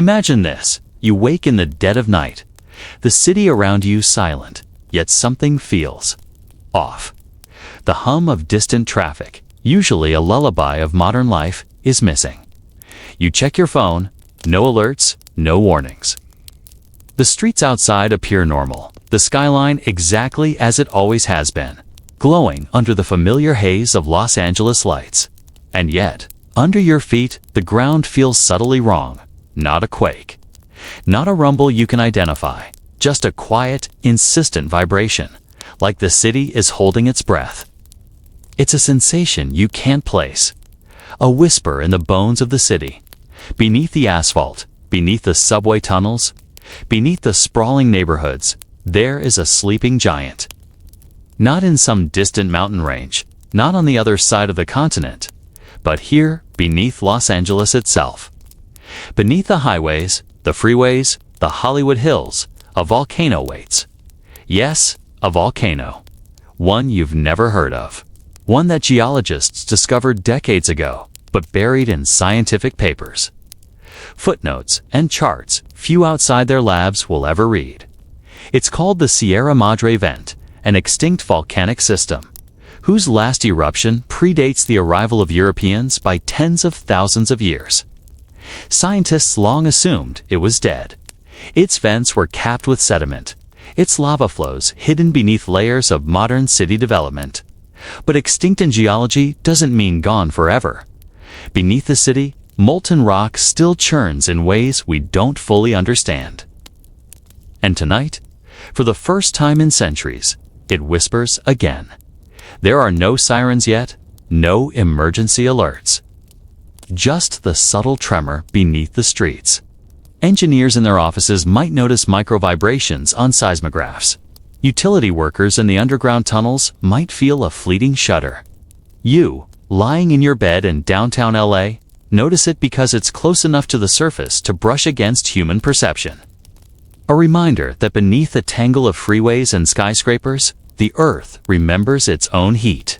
Imagine this. You wake in the dead of night. The city around you silent, yet something feels off. The hum of distant traffic, usually a lullaby of modern life, is missing. You check your phone, no alerts, no warnings. The streets outside appear normal, the skyline exactly as it always has been, glowing under the familiar haze of Los Angeles lights. And yet, under your feet, the ground feels subtly wrong. Not a quake. Not a rumble you can identify. Just a quiet, insistent vibration, like the city is holding its breath. It's a sensation you can't place. A whisper in the bones of the city. Beneath the asphalt, beneath the subway tunnels, beneath the sprawling neighborhoods, there is a sleeping giant. Not in some distant mountain range, not on the other side of the continent, but here beneath Los Angeles itself. Beneath the highways, the freeways, the Hollywood Hills, a volcano waits. Yes, a volcano. One you've never heard of. One that geologists discovered decades ago, but buried in scientific papers. Footnotes and charts few outside their labs will ever read. It's called the Sierra Madre Vent, an extinct volcanic system, whose last eruption predates the arrival of Europeans by tens of thousands of years. Scientists long assumed it was dead. Its vents were capped with sediment, its lava flows hidden beneath layers of modern city development. But extinct in geology doesn't mean gone forever. Beneath the city, molten rock still churns in ways we don't fully understand. And tonight, for the first time in centuries, it whispers again. There are no sirens yet, no emergency alerts. Just the subtle tremor beneath the streets. Engineers in their offices might notice micro-vibrations on seismographs. Utility workers in the underground tunnels might feel a fleeting shudder. You, lying in your bed in downtown LA, notice it because it's close enough to the surface to brush against human perception. A reminder that beneath a tangle of freeways and skyscrapers, the Earth remembers its own heat.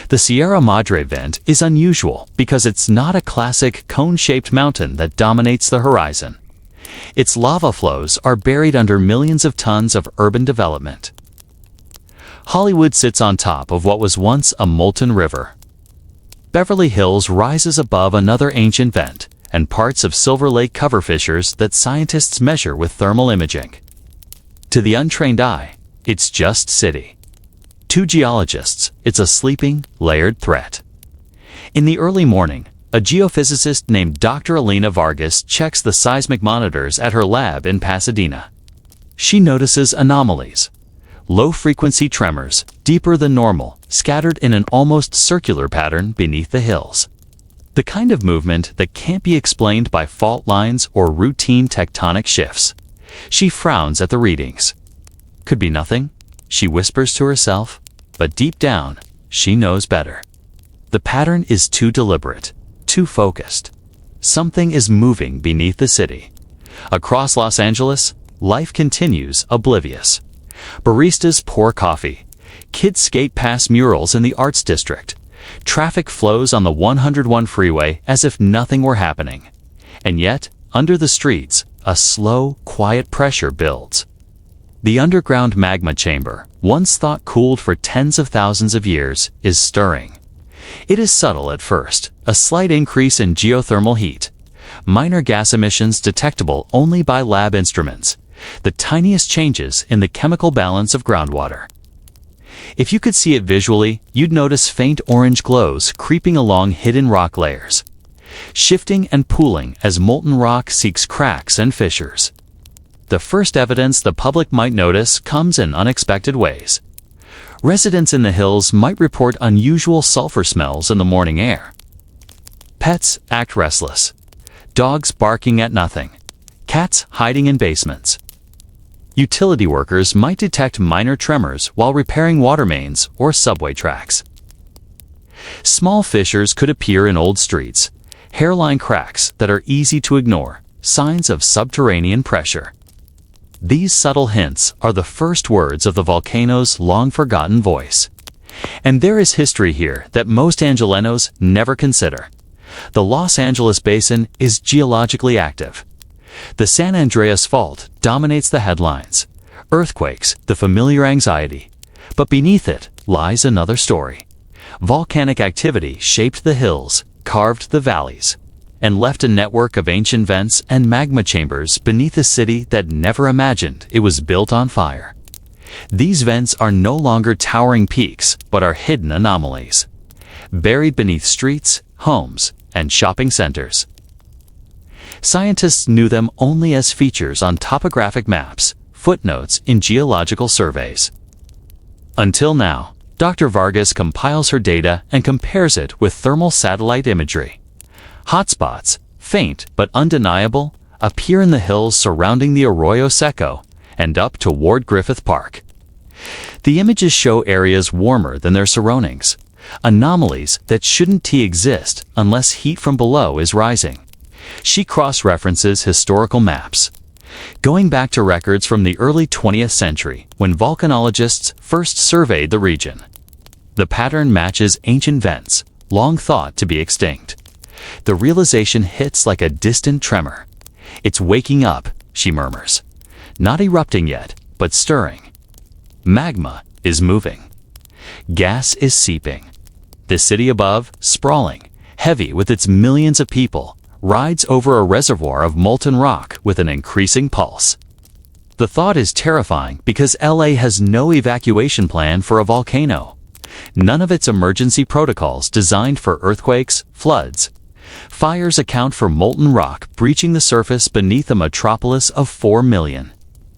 The Sierra Madre Vent is unusual because it's not a classic cone-shaped mountain that dominates the horizon. Its lava flows are buried under millions of tons of urban development. Hollywood sits on top of what was once a molten river. Beverly Hills rises above another ancient vent, and parts of Silver Lake cover fissures that scientists measure with thermal imaging. To the untrained eye, it's just city. To geologists, it's a sleeping, layered threat. In the early morning, a geophysicist named Dr. Elena Vargas checks the seismic monitors at her lab in Pasadena. She notices anomalies. Low-frequency tremors, deeper than normal, scattered in an almost circular pattern beneath the hills. The kind of movement that can't be explained by fault lines or routine tectonic shifts. She frowns at the readings. Could be nothing, she whispers to herself, but deep down, she knows better. The pattern is too deliberate, too focused. Something is moving beneath the city. Across Los Angeles, life continues oblivious. Baristas pour coffee. Kids skate past murals in the Arts District. Traffic flows on the 101 freeway as if nothing were happening. And yet, under the streets, a slow, quiet pressure builds. The underground magma chamber, once thought cooled for tens of thousands of years, is stirring. It is subtle at first, a slight increase in geothermal heat. Minor gas emissions detectable only by lab instruments. The tiniest changes in the chemical balance of groundwater. If you could see it visually, you'd notice faint orange glows creeping along hidden rock layers, shifting and pooling as molten rock seeks cracks and fissures. The first evidence the public might notice comes in unexpected ways. Residents in the hills might report unusual sulfur smells in the morning air. Pets act restless. Dogs barking at nothing. Cats hiding in basements. Utility workers might detect minor tremors while repairing water mains or subway tracks. Small fissures could appear in old streets, hairline cracks that are easy to ignore, signs of subterranean pressure. These subtle hints are the first words of the volcano's long-forgotten voice. And there is history here that most Angelenos never consider. The Los Angeles Basin is geologically active. The San Andreas Fault dominates the headlines. Earthquakes, the familiar anxiety. But beneath it lies another story. Volcanic activity shaped the hills, carved the valleys, and left a network of ancient vents and magma chambers beneath a city that never imagined it was built on fire. These vents are no longer towering peaks, but are hidden anomalies, buried beneath streets, homes, and shopping centers. Scientists knew them only as features on topographic maps, footnotes in geological surveys. Until now, Dr. Vargas compiles her data and compares it with thermal satellite imagery. Hotspots, faint but undeniable, appear in the hills surrounding the Arroyo Seco and up toward Griffith Park. The images show areas warmer than their surroundings, anomalies that shouldn't exist unless heat from below is rising. She cross-references historical maps, going back to records from the early 20th century when volcanologists first surveyed the region. The pattern matches ancient vents, long thought to be extinct. The realization hits like a distant tremor. "It's waking up," she murmurs. "Not erupting yet, but stirring. Magma is moving. Gas is seeping." The city above, sprawling, heavy with its millions of people, rides over a reservoir of molten rock with an increasing pulse. The thought is terrifying because LA has no evacuation plan for a volcano. None of its emergency protocols designed for earthquakes, floods. Fires account for molten rock breaching the surface beneath a metropolis of 4 million.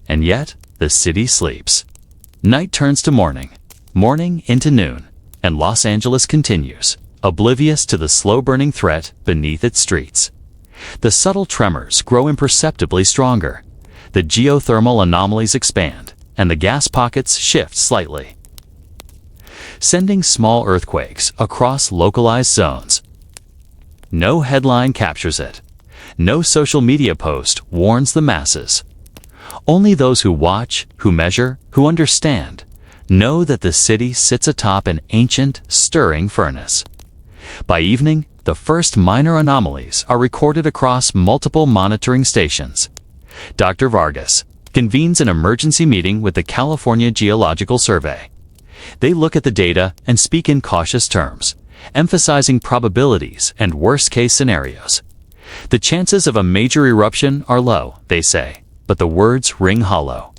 And yet, the city sleeps. Night turns to morning, morning into noon, and Los Angeles continues, oblivious to the slow-burning threat beneath its streets. The subtle tremors grow imperceptibly stronger. The geothermal anomalies expand, and the gas pockets shift slightly, sending small earthquakes across localized zones. No headline captures it. No social media post warns the masses. Only those who watch, who measure, who understand, know that the city sits atop an ancient, stirring furnace. By evening, the first minor anomalies are recorded across multiple monitoring stations. Dr. Vargas convenes an emergency meeting with the California Geological Survey. They look at the data and speak in cautious terms, emphasizing probabilities and worst-case scenarios. The chances of a major eruption are low, they say, but the words ring hollow.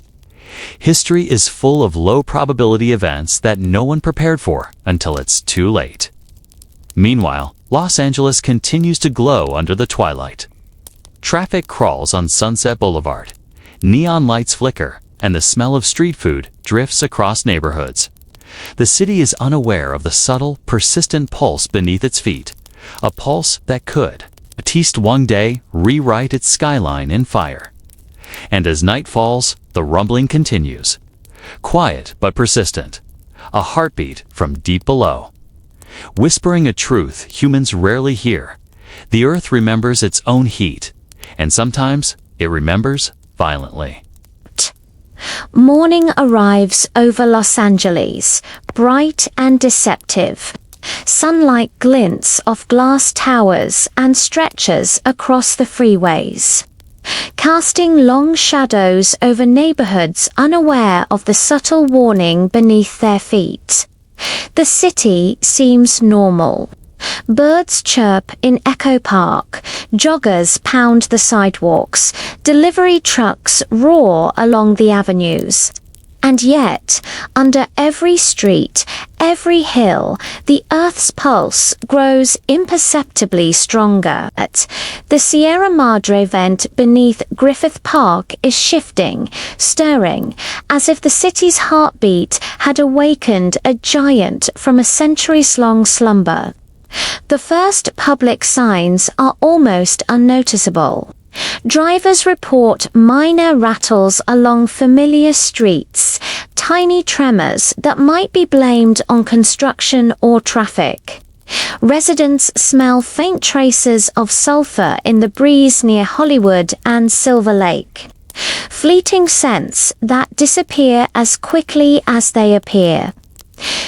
History is full of low-probability events that no one prepared for until it's too late. Meanwhile, Los Angeles continues to glow under the twilight. Traffic crawls on Sunset Boulevard. Neon lights flicker, and the smell of street food drifts across neighborhoods. The city is unaware of the subtle, persistent pulse beneath its feet, a pulse that could, at least one day, rewrite its skyline in fire. And as night falls, the rumbling continues. Quiet but persistent, a heartbeat from deep below. Whispering a truth humans rarely hear. The earth remembers its own heat, and sometimes it remembers violently. Morning arrives over Los Angeles, bright and deceptive. Sunlight glints off glass towers and stretches across the freeways, casting long shadows over neighborhoods unaware of the subtle warning beneath their feet. The city seems normal. Birds chirp in Echo Park, joggers pound the sidewalks, delivery trucks roar along the avenues. And yet, under every street, every hill, the Earth's pulse grows imperceptibly stronger. The Sierra Madre vent beneath Griffith Park is shifting, stirring, as if the city's heartbeat had awakened a giant from a centuries-long slumber. The first public signs are almost unnoticeable. Drivers report minor rattles along familiar streets, tiny tremors that might be blamed on construction or traffic. Residents smell faint traces of sulfur in the breeze near Hollywood and Silver Lake. Fleeting scents that disappear as quickly as they appear.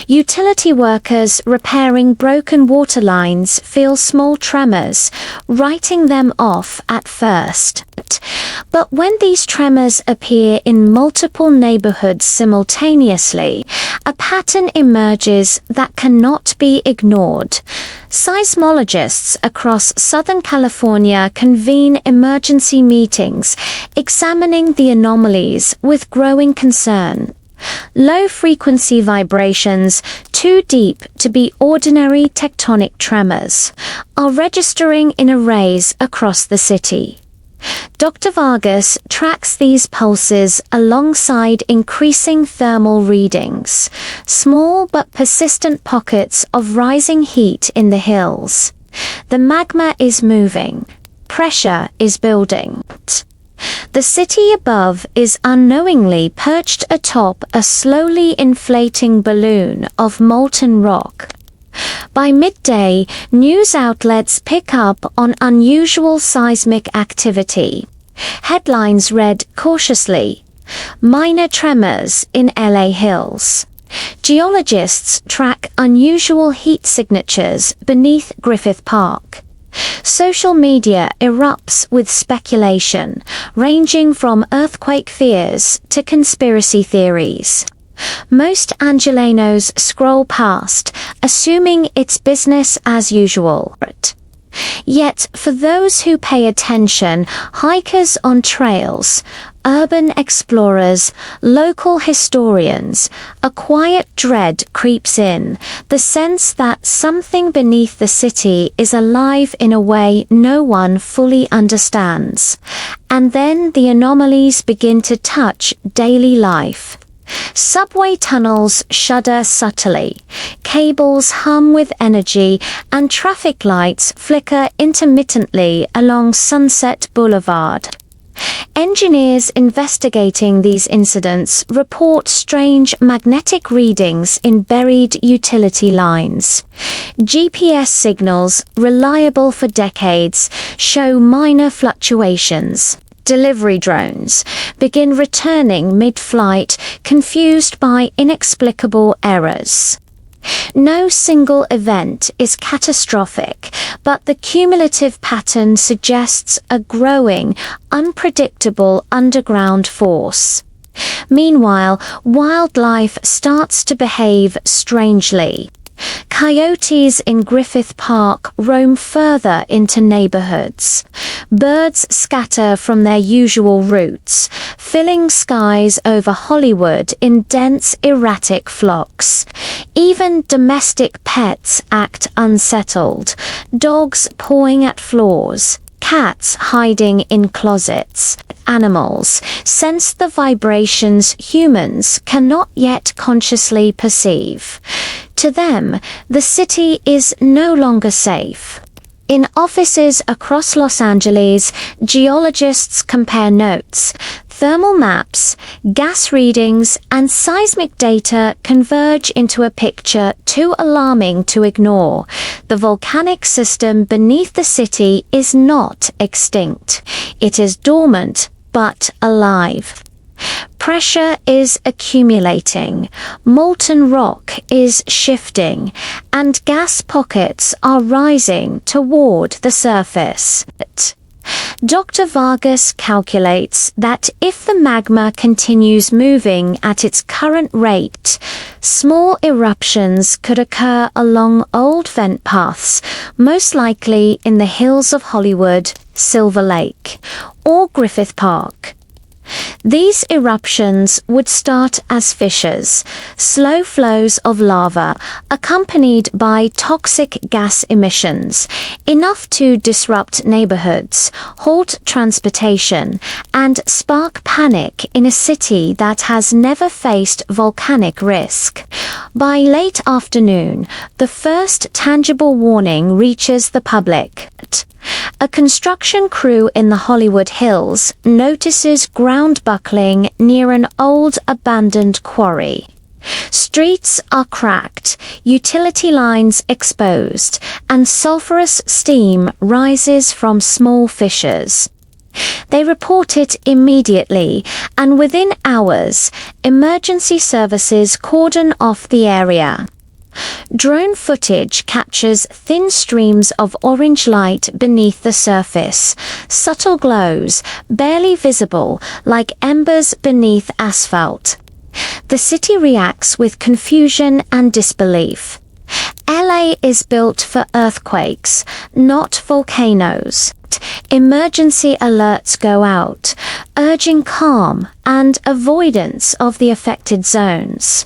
Utility workers repairing broken water lines feel small tremors, writing them off at first. But when these tremors appear in multiple neighborhoods simultaneously, a pattern emerges that cannot be ignored. Seismologists across Southern California convene emergency meetings, examining the anomalies with growing concern. Low-frequency vibrations, too deep to be ordinary tectonic tremors, are registering in arrays across the city. Dr. Vargas tracks these pulses alongside increasing thermal readings, small but persistent pockets of rising heat in the hills. The magma is moving. Pressure is building. The city above is unknowingly perched atop a slowly inflating balloon of molten rock. By midday, news outlets pick up on unusual seismic activity. Headlines read cautiously, "Minor tremors in LA hills." Geologists track unusual heat signatures beneath Griffith Park. Social media erupts with speculation, ranging from earthquake fears to conspiracy theories. Most Angelenos scroll past, assuming it's business as usual. Yet, for those who pay attention, hikers on trails, urban explorers, local historians, a quiet dread creeps in, the sense that something beneath the city is alive in a way no one fully understands. And then the anomalies begin to touch daily life. Subway tunnels shudder subtly, cables hum with energy, and traffic lights flicker intermittently along Sunset Boulevard. Engineers investigating these incidents report strange magnetic readings in buried utility lines. GPS signals, reliable for decades, show minor fluctuations. Delivery drones begin returning mid-flight, confused by inexplicable errors. No single event is catastrophic, but the cumulative pattern suggests a growing, unpredictable underground force. Meanwhile, wildlife starts to behave strangely. Coyotes in Griffith Park roam further into neighborhoods. Birds scatter from their usual routes, filling skies over Hollywood in dense, erratic flocks. Even domestic pets act unsettled, dogs pawing at floors, cats hiding in closets. Animals sense the vibrations humans cannot yet consciously perceive. To them, the city is no longer safe. In offices across Los Angeles, geologists compare notes. Thermal maps, gas readings, and seismic data converge into a picture too alarming to ignore. The volcanic system beneath the city is not extinct. It is dormant, but alive. Pressure is accumulating, molten rock is shifting, and gas pockets are rising toward the surface. Dr. Vargas calculates that if the magma continues moving at its current rate, small eruptions could occur along old vent paths, most likely in the hills of Hollywood, Silver Lake, or Griffith Park. These eruptions would start as fissures, slow flows of lava, accompanied by toxic gas emissions, enough to disrupt neighborhoods, halt transportation, and spark panic in a city that has never faced volcanic risk. By late afternoon, the first tangible warning reaches the public. A construction crew in the Hollywood Hills notices ground buckling near an old abandoned quarry. Streets are cracked, utility lines exposed, and sulfurous steam rises from small fissures. They report it immediately, and within hours, emergency services cordon off the area. Drone footage captures thin streams of orange light beneath the surface, subtle glows, barely visible, like embers beneath asphalt. The city reacts with confusion and disbelief. LA is built for earthquakes, not volcanoes. Emergency alerts go out, urging calm and avoidance of the affected zones.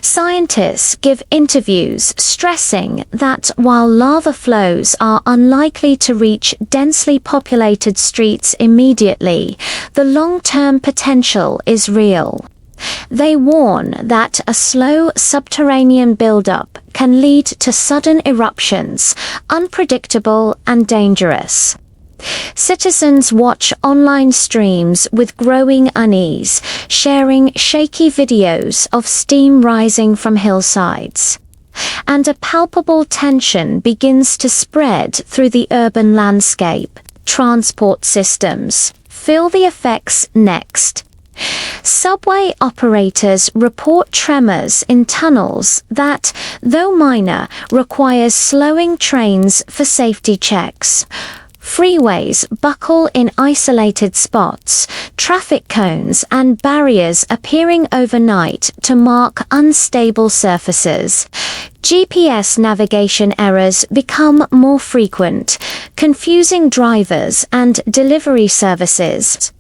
Scientists give interviews stressing that while lava flows are unlikely to reach densely populated streets immediately, the long-term potential is real. They warn that a slow subterranean buildup can lead to sudden eruptions, unpredictable and dangerous. Citizens watch online streams with growing unease, sharing shaky videos of steam rising from hillsides. And a palpable tension begins to spread through the urban landscape. Transport systems feel the effects next. Subway operators report tremors in tunnels that, though minor, requires slowing trains for safety checks. Freeways buckle in isolated spots, traffic cones and barriers appearing overnight to mark unstable surfaces. GPS navigation errors become more frequent, confusing drivers and delivery services.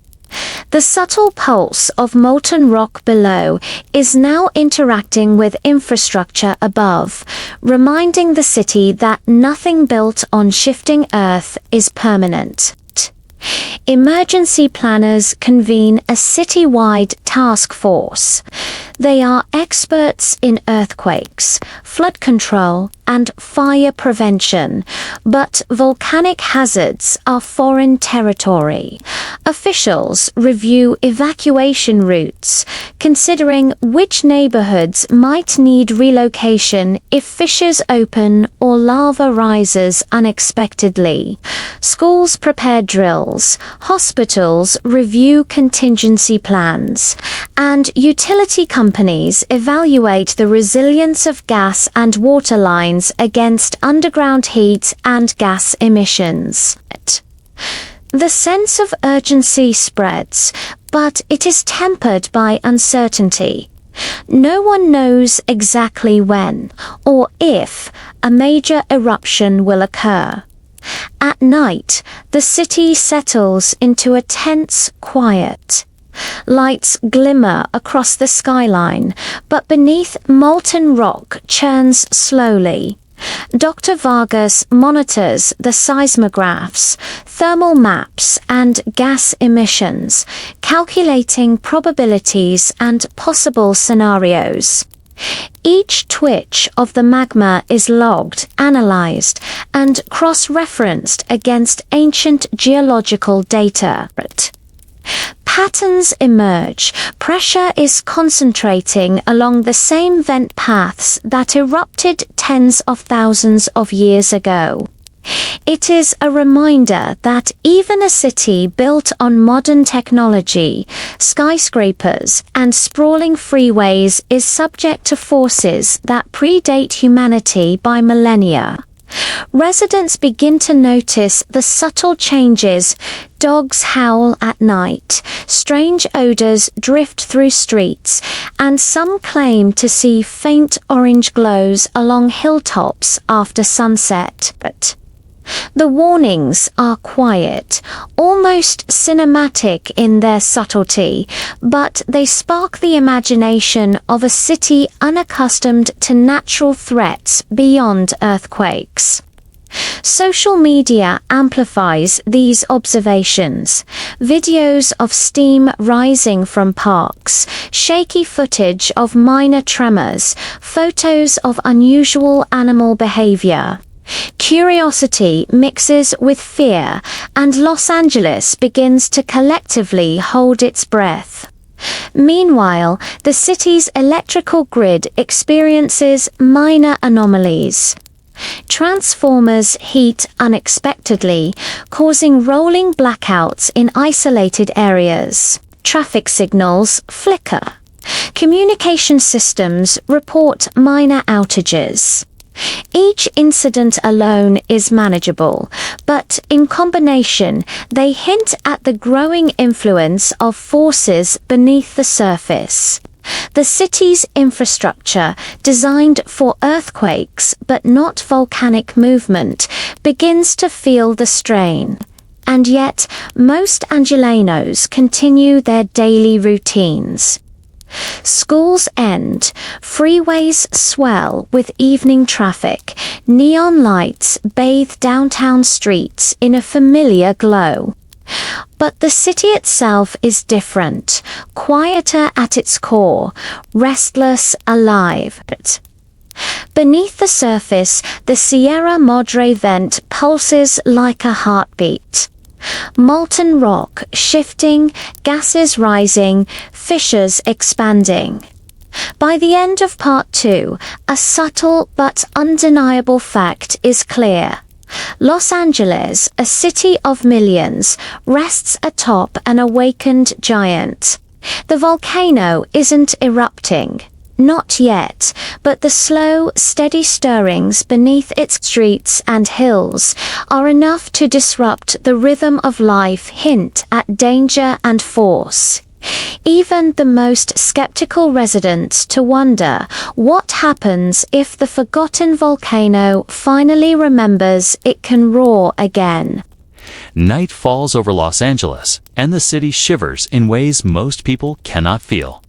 The subtle pulse of molten rock below is now interacting with infrastructure above, reminding the city that nothing built on shifting earth is permanent. Emergency planners convene a city-wide task force. They are experts in earthquakes, flood control, and fire prevention, but volcanic hazards are foreign territory. Officials review evacuation routes, considering which neighborhoods might need relocation if fissures open or lava rises unexpectedly. Schools prepare drills, hospitals review contingency plans, and utility companies evaluate the resilience of gas and water lines against underground heat and gas emissions. The sense of urgency spreads, but it is tempered by uncertainty. No one knows exactly when, or if, a major eruption will occur. At night, the city settles into a tense quiet. Lights glimmer across the skyline, but beneath molten rock churns slowly. Dr. Vargas monitors the seismographs, thermal maps, and gas emissions, calculating probabilities and possible scenarios. Each twitch of the magma is logged, analyzed, and cross-referenced against ancient geological data. Patterns emerge. Pressure is concentrating along the same vent paths that erupted tens of thousands of years ago. It is a reminder that even a city built on modern technology, skyscrapers, and sprawling freeways is subject to forces that predate humanity by millennia. Residents begin to notice the subtle changes. Dogs howl at night, strange odors drift through streets, and some claim to see faint orange glows along hilltops after sunset. But the warnings are quiet, almost cinematic in their subtlety, but they spark the imagination of a city unaccustomed to natural threats beyond earthquakes. Social media amplifies these observations. Videos of steam rising from parks, shaky footage of minor tremors, photos of unusual animal behavior. Curiosity mixes with fear, and Los Angeles begins to collectively hold its breath. Meanwhile, the city's electrical grid experiences minor anomalies. Transformers heat unexpectedly, causing rolling blackouts in isolated areas. Traffic signals flicker. Communication systems report minor outages. Each incident alone is manageable, but in combination, they hint at the growing influence of forces beneath the surface. The city's infrastructure, designed for earthquakes but not volcanic movement, begins to feel the strain. And yet, most Angelenos continue their daily routines. Schools end, freeways swell with evening traffic, neon lights bathe downtown streets in a familiar glow. But the city itself is different, quieter at its core, restless, alive. Beneath the surface, the Sierra Madre vent pulses like a heartbeat. Molten rock shifting, gases rising, fissures expanding. By the end of part 2, a subtle but undeniable fact is clear. Los Angeles, a city of millions, rests atop an awakened giant. The volcano isn't erupting. Not yet, but the slow, steady stirrings beneath its streets and hills are enough to disrupt the rhythm of life, hint at danger and force. Even the most skeptical residents to wonder what happens if the forgotten volcano finally remembers it can roar again. Night falls over Los Angeles, and the city shivers in ways most people cannot feel.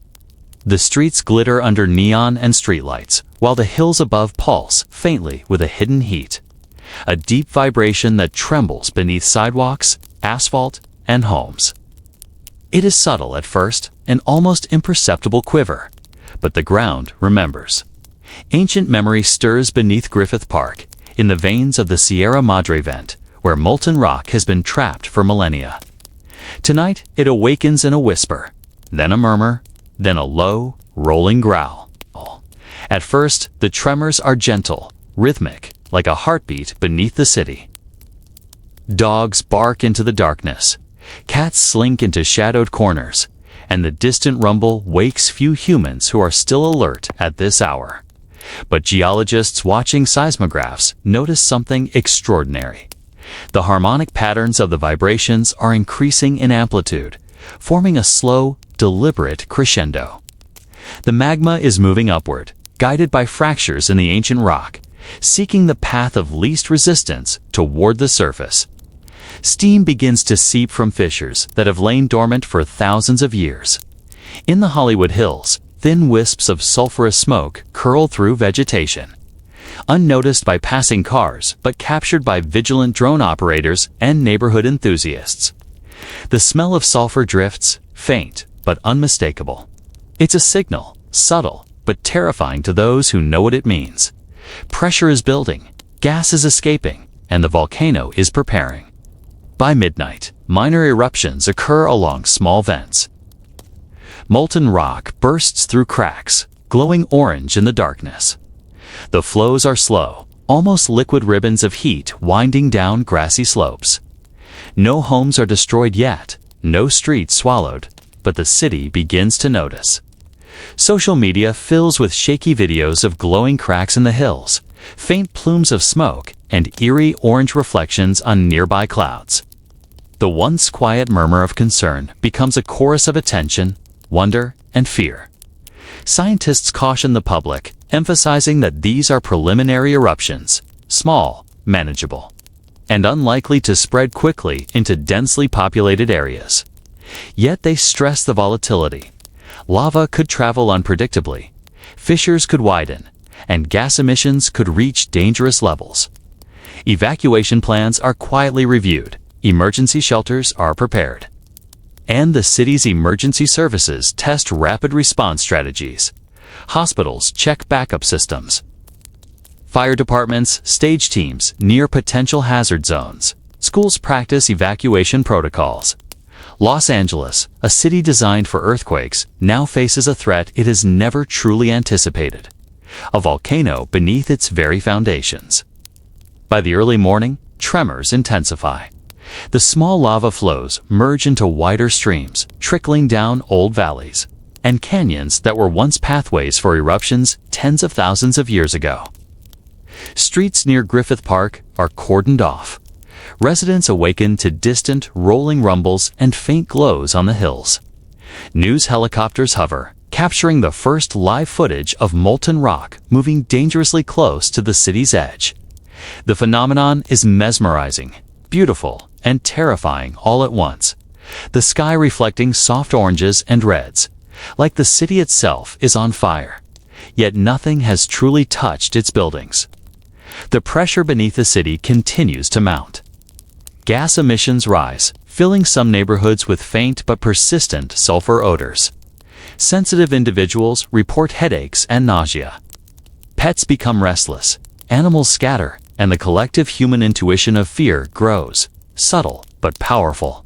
The streets glitter under neon and streetlights, while the hills above pulse faintly with a hidden heat. A deep vibration that trembles beneath sidewalks, asphalt, and homes. It is subtle at first, an almost imperceptible quiver, but the ground remembers. Ancient memory stirs beneath Griffith Park, in the veins of the Sierra Madre vent, where molten rock has been trapped for millennia. Tonight, it awakens in a whisper, then a murmur, then a low, rolling growl. At first, the tremors are gentle, rhythmic, like a heartbeat beneath the city. Dogs bark into the darkness. Cats slink into shadowed corners, and the distant rumble wakes few humans who are still alert at this hour. But geologists watching seismographs notice something extraordinary. The harmonic patterns of the vibrations are increasing in amplitude, forming a slow, deliberate crescendo. The magma is moving upward, guided by fractures in the ancient rock, seeking the path of least resistance toward the surface. Steam begins to seep from fissures that have lain dormant for thousands of years. In the Hollywood Hills, thin wisps of sulfurous smoke curl through vegetation. Unnoticed by passing cars, but captured by vigilant drone operators and neighborhood enthusiasts. The smell of sulfur drifts, faint but unmistakable. It's a signal, subtle but terrifying to those who know what it means. Pressure is building, gas is escaping, and the volcano is preparing. By midnight, minor eruptions occur along small vents. Molten rock bursts through cracks, glowing orange in the darkness. The flows are slow, almost liquid ribbons of heat winding down grassy slopes. No homes are destroyed yet, no streets swallowed, but the city begins to notice. Social media fills with shaky videos of glowing cracks in the hills, faint plumes of smoke, and eerie orange reflections on nearby clouds. The once quiet murmur of concern becomes a chorus of attention, wonder, and fear. Scientists caution the public, emphasizing that these are preliminary eruptions, small, manageable, and unlikely to spread quickly into densely populated areas. Yet they stress the volatility. Lava could travel unpredictably, fissures could widen, and gas emissions could reach dangerous levels. Evacuation plans are quietly reviewed, emergency shelters are prepared. And the city's emergency services test rapid response strategies. Hospitals check backup systems. Fire departments stage teams near potential hazard zones. Schools practice evacuation protocols. Los Angeles, a city designed for earthquakes, now faces a threat it has never truly anticipated. A volcano beneath its very foundations. By the early morning, tremors intensify. The small lava flows merge into wider streams, trickling down old valleys. and canyons that were once pathways for eruptions tens of thousands of years ago. Streets near Griffith Park are cordoned off. Residents awaken to distant, rolling rumbles and faint glows on the hills. News helicopters hover, capturing the first live footage of molten rock moving dangerously close to the city's edge. The phenomenon is mesmerizing, beautiful, and terrifying all at once. The sky reflecting soft oranges and reds, like the city itself is on fire. Yet nothing has truly touched its buildings. The pressure beneath the city continues to mount. Gas emissions rise, filling some neighborhoods with faint but persistent sulfur odors. Sensitive individuals report headaches and nausea. Pets become restless, animals scatter, and the collective human intuition of fear grows, subtle but powerful.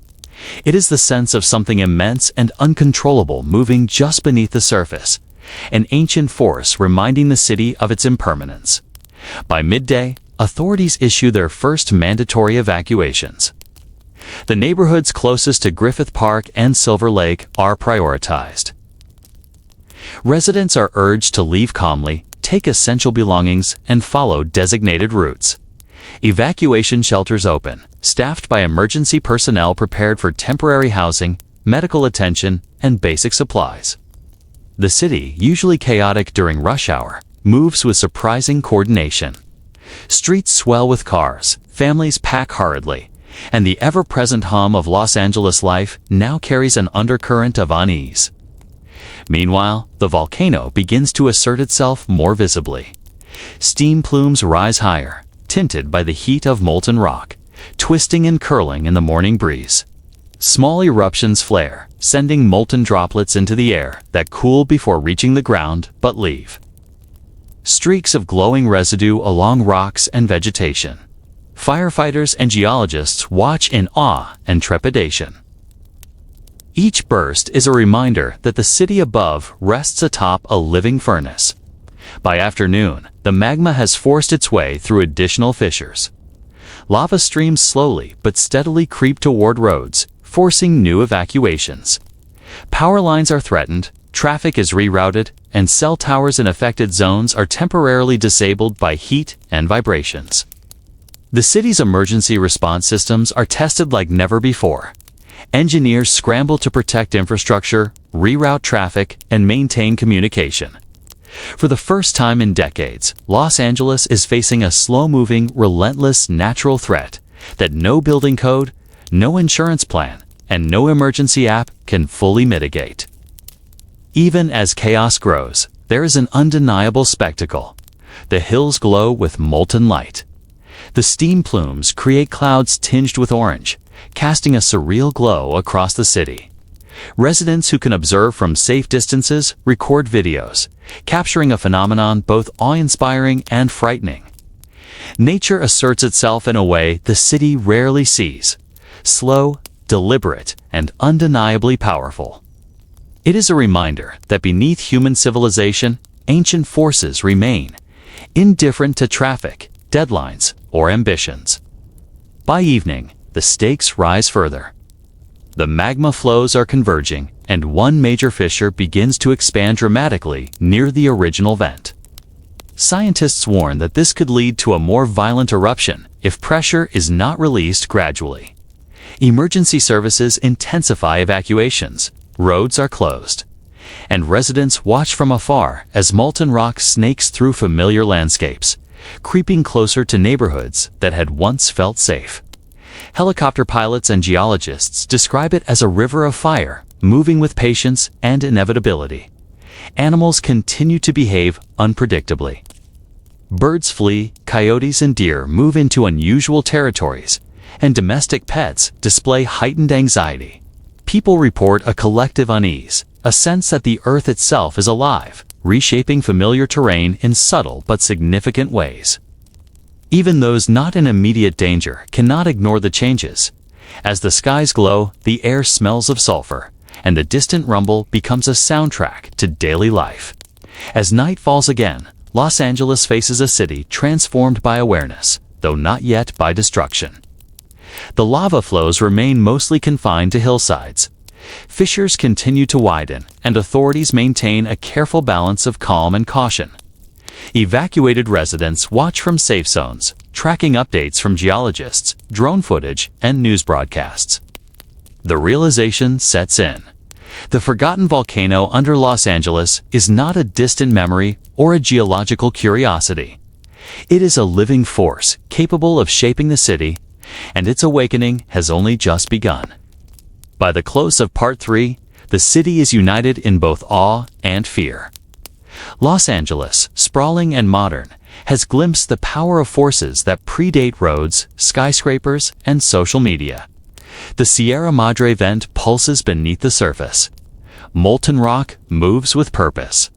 It is the sense of something immense and uncontrollable moving just beneath the surface, an ancient force reminding the city of its impermanence. By midday, authorities issue their first mandatory evacuations. The neighborhoods closest to Griffith Park and Silver Lake are prioritized. Residents are urged to leave calmly, take essential belongings, and follow designated routes. Evacuation shelters open, staffed by emergency personnel prepared for temporary housing, medical attention, and basic supplies. The city, usually chaotic during rush hour, moves with surprising coordination. Streets swell with cars, families pack hurriedly, and the ever-present hum of Los Angeles life now carries an undercurrent of unease. Meanwhile, the volcano begins to assert itself more visibly. Steam plumes rise higher, tinted by the heat of molten rock, twisting and curling in the morning breeze. Small eruptions flare, sending molten droplets into the air that cool before reaching the ground but leave. Streaks of glowing residue along rocks and vegetation. Firefighters and geologists watch in awe and trepidation. Each burst is a reminder that the city above rests atop a living furnace. By afternoon, the magma has forced its way through additional fissures. Lava streams slowly but steadily creep toward roads, forcing new evacuations. Power lines are threatened, traffic is rerouted, and cell towers in affected zones are temporarily disabled by heat and vibrations. The city's emergency response systems are tested like never before. Engineers scramble to protect infrastructure, reroute traffic, and maintain communication. For the first time in decades, Los Angeles is facing a slow-moving, relentless natural threat that no building code, no insurance plan, and no emergency app can fully mitigate. Even as chaos grows, there is an undeniable spectacle. The hills glow with molten light. The steam plumes create clouds tinged with orange, casting a surreal glow across the city. Residents who can observe from safe distances record videos, capturing a phenomenon both awe-inspiring and frightening. Nature asserts itself in a way the city rarely sees, slow, deliberate, and undeniably powerful. It is a reminder that beneath human civilization, ancient forces remain, indifferent to traffic, deadlines, or ambitions. By evening, the stakes rise further. The magma flows are converging, and one major fissure begins to expand dramatically near the original vent. Scientists warn that this could lead to a more violent eruption if pressure is not released gradually. Emergency services intensify evacuations, roads are closed, and residents watch from afar as molten rock snakes through familiar landscapes, creeping closer to neighborhoods that had once felt safe. Helicopter pilots and geologists describe it as a river of fire, moving with patience and inevitability. Animals continue to behave unpredictably. Birds flee, coyotes and deer move into unusual territories, and domestic pets display heightened anxiety. People report a collective unease, a sense that the earth itself is alive, reshaping familiar terrain in subtle but significant ways. Even those not in immediate danger cannot ignore the changes. As the skies glow, the air smells of sulfur, and the distant rumble becomes a soundtrack to daily life. As night falls again, Los Angeles faces a city transformed by awareness, though not yet by destruction. The lava flows remain mostly confined to hillsides. Fissures continue to widen, and authorities maintain a careful balance of calm and caution. Evacuated residents watch from safe zones, tracking updates from geologists, drone footage, and news broadcasts. The realization sets in. The forgotten volcano under Los Angeles is not a distant memory or a geological curiosity. It is a living force capable of shaping the city, and its awakening has only just begun. By the close of Part 3, the city is united in both awe and fear. Los Angeles, sprawling and modern, has glimpsed the power of forces that predate roads, skyscrapers, and social media. The Sierra Madre vent pulses beneath the surface. Molten rock moves with purpose.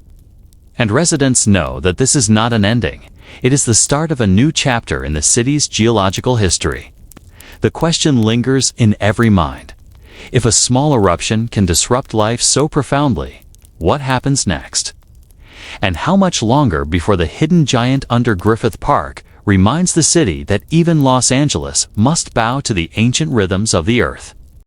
And residents know that this is not an ending. It is the start of a new chapter in the city's geological history. The question lingers in every mind. If a small eruption can disrupt life so profoundly, what happens next? And how much longer before the hidden giant under Griffith Park reminds the city that even Los Angeles must bow to the ancient rhythms of the earth?